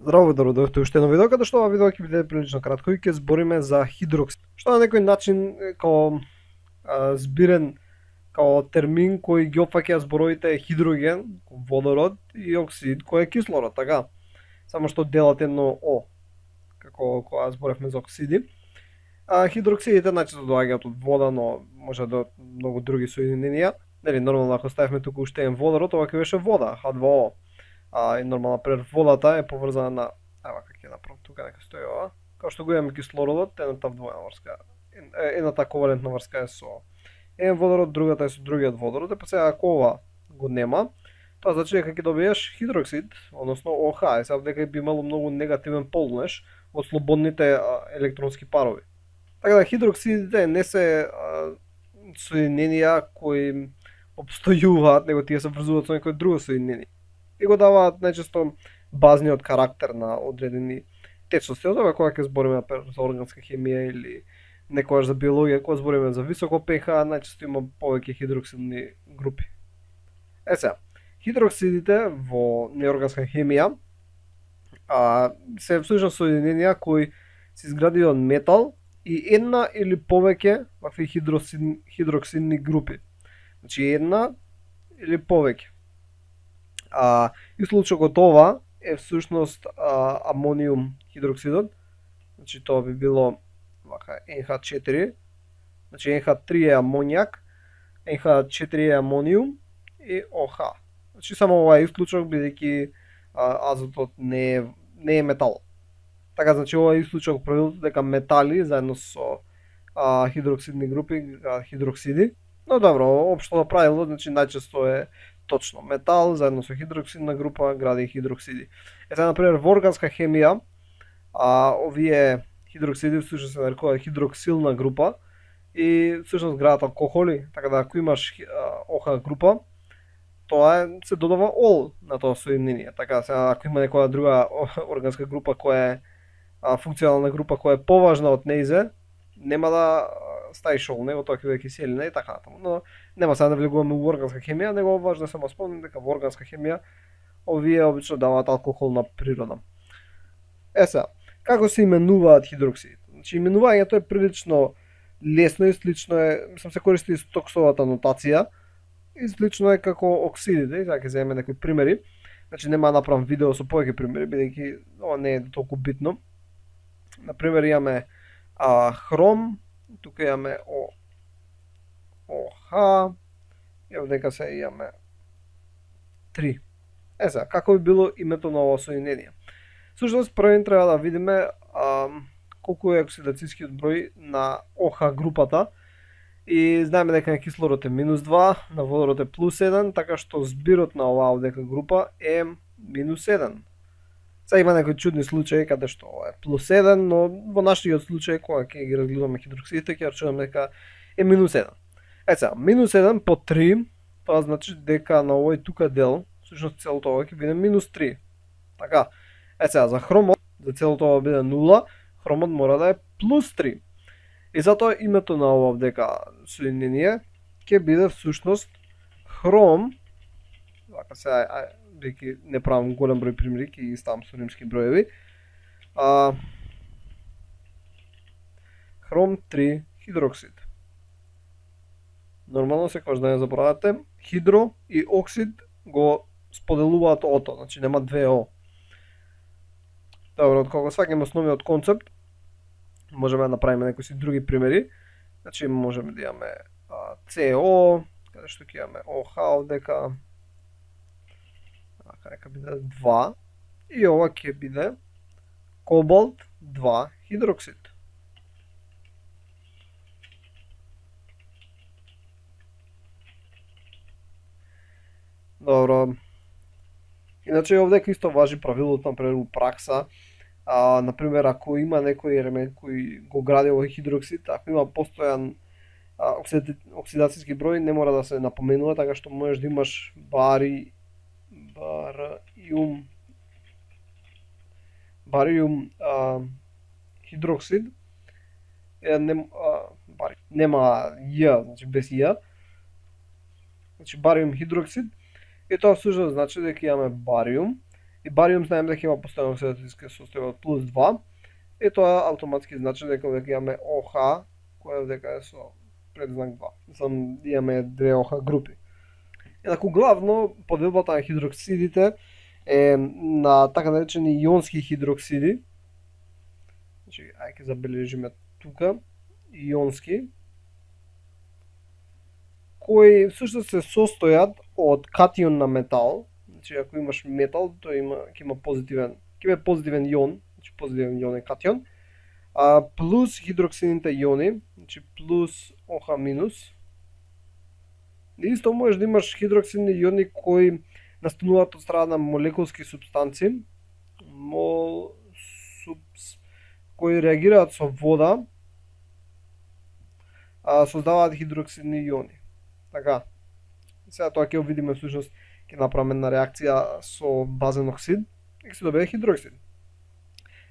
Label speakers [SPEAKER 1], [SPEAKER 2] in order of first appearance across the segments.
[SPEAKER 1] Здраво, да дојдовте уште едно видео, каде што ова видео ќе биде прилично кратко и ќе збориме за хидроксид. Што на некој начин као збирен као термин кој ги опфаќа зборовите хидроген, водород и оксид кој е кислород, така. Само што делат едно О, како кога зборевме за оксиди. Хидроксидите најчесто доаѓаат од вода, но може да од многу други соединенија. Нели нормално ако ставиме туку уште еден водород, ова ќе беше вода, H2O. И нормално например водата е поврзана на како ќе направам тука нека стои ова. Као што го имаме кислородот, едната двојна врска. Едната ковалентна врска е со еден водород, другата е со другиот водород. Па сега ако ова го нема, тоа значи дека ќе добиеш хидроксид, односно OH. Сега дека би имало многу негативен полнеж од слободните електронски парови. Така да хидроксидите не се соединенија кои обстојуваат, него тие се врзуваат со некој друго соединение. И го даваат најчесто базниот карактер на одредени течности. Од ова кога ќе збориме за органска хемија или некогаш за биологија, кога збориме за високо pH, најчесто има повеќе хидроксидни групи. Сега, хидроксидите во неорганска хемија се всушност соединенија кои се изградени од метал и една или повеќе вакви хидроксидни групи. Значи една или повеќе. И случајот ова е всушност амониум хидроксидот. Значи тоа би било вака NH4. Значи NH3 е амонијак, NH4 е амониум и OH. Значи само ова е исклучок бидејќи азотот не е метал. Така значи ова е исклучок правилото дека метали заедно со хидроксидни групи, хидроксиди. Но добро, општото правило значи најчесто е точно метал заедно со хидроксидна група гради хидроксиди. Сега например во органска хемија овие хидроксиди всушност се нарекуваат хидроксилна група и всушност градат алкохоли, така да ако имаш OH група, тоа се додава ол на тоа соединение. Така сега ако има некоја друга органска група која е функционална група која е поважна од неизе, нема да ставиш ол, него тоа ќе биде киселина и така натаму. Но нема сега да влегуваме во органска хемија, него важно е само спомнам дека во органска хемија овие обично даваат алкохолна природа. Сега, како се именуваат хидроксидите? Значи именувањето е прилично лесно и слично е, мислам се користи Стоксовата нотација и слично е како оксидите. Сега ќе земеме некои примери. Значи нема да направам видео со повеќе примери бидејќи ова не е толку битно. На пример имаме хром, тука имаме OH, и овдека се имаме 3. Сега, како би било името на ова соединение? Всушност, првен треба да видиме колку е оксидацијскиот број на OH групата. И знаеме дека на кислород е -2, на водород е +1, така што збирот на оваа овдека група е -1. Сега има некои чудни случаи каде што е +1, но во нашиот случај кога ќе ги разгледаме хидроксидите ќе рачунаме дека е -1. Сега, -1 по 3, тоа значи дека на овој тука дел, всушност целото ова ќе биде -3. Така. Сега за хромот, за целото ова биде 0, хромот мора да е +3. И затоа името на ова овдека соединение ќе биде всушност хром. Вака сега бидејќи не правам голем број примери, ќе ги ставам со римски броеви. Хром 3 хидроксид. Нормално секогаш да не заборавате, хидро и оксид го споделуваат ото, значи нема две О. Добро, откога сваќаме основниот концепт, можеме да направиме некои си други примери. Значи можеме да имаме CO, каде што ќе имаме OH овдека. Нека биде 2 и ова ќе биде кобалт 2 хидроксид. Добро. Иначе овдека исто важи правилото, например, у пракса. Например, ако има некој елемент кој го гради овој хидроксид, ако има постојан оксидацијски број, не мора да се напоменува, така што можеш да имаш бариум хидроксид, нема Ј, значи без Ј, значи бариум хидроксид, и тоа всушност значи дека имаме бариум И бариум знаеме дека има постојано оксидативска состојба од плюс 2, и тоа автоматски значи дека веќе имаме ОХ, која дека е со предзнак 2. Мислам, имаме две ОХ групи. Инаку главно поделбата на хидроксидите е на така наречени ионски хидроксиди. Значи, ајде забележиме тука ионски, кои всушност се состојат од катион на метал. Значи, ако имаш метал, тој ќе има позитивен ион, значи позитивен ион е катион, плюс хидроксидните иони, значи плюс ОХ минус. И исто можеш да имаш хидроксидни иони кои настануваат од страна на молекулски супстанци, кои реагираат со вода, создаваат хидроксидни иони. Така. Сега тоа ќе видиме всушност, ќе направиме една реакција со базен оксид и ќе се добие хидроксид.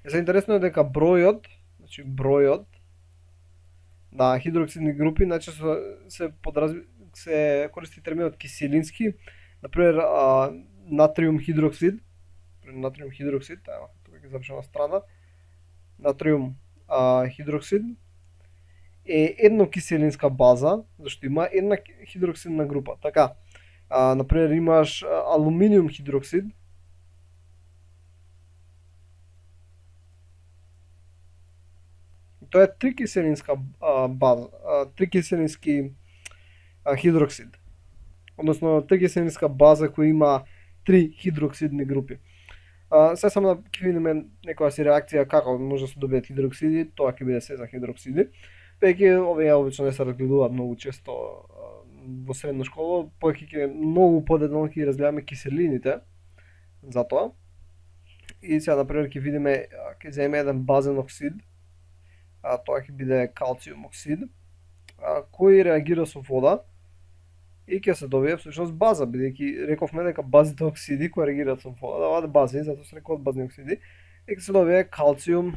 [SPEAKER 1] Сега интересно е дека бројот на хидроксидни групи најчесто се користи терминот киселински, например натриум хидроксид, тука ќе запишам на страна, натриум хидроксид е еднокиселинска база, зашто има една хидроксидна група. Така, например имаш алуминиум хидроксид, тоа е трикиселинска база, трикиселински хидроксид. Односно трикиселинска база која има три хидроксидни групи. Сега само да ќе видиме некоја си реакција како може да се добијат хидроксиди, тоа ќе биде се за хидроксиди. Веќе овие обично не се разгледуваат многу често во средна школа, повеќе ќе многу подетално ќе разгледаме киселините за тоа. И сега например ќе видиме, ќе земеме еден базен оксид, тоа ќе биде калциум оксид, кој реагира со вода и ќе се добие всушност база, бидејќи рековме дека базите оксиди кои реагираат со вода даваат бази, затоа се рекуваат базни оксиди, и ќе се добие калциум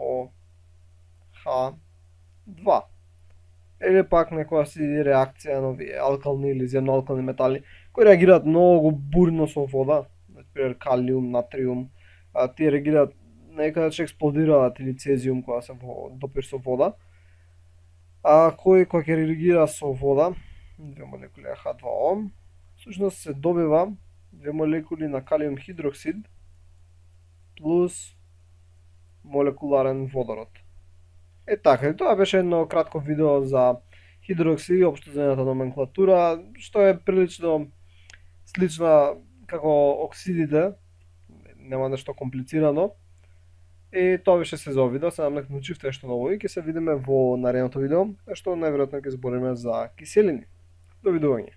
[SPEAKER 1] OH2. Или пак некоја си реакција на овие алкални или земноалкални метали кои реагираат многу бурно со вода, например калиум, натриум, тие реагираат некаде ќе експлодираат, или цезиум кога се во допир со вода, кој ќе реагира со вода, две молекули H2O, всушност се добива две молекули на калиум хидроксид плюс молекуларен водород. Е така, и тоа беше едно кратко видео за хидроксиди, општо знаната номенклатура, што е прилично слична како оксидите, нема нешто комплицирано. И тоа беше се за овој видео, се надам дека научивте нешто ново и ќе се видиме во наредното видео, што најверојатно ќе збориме за киселини. Довидување.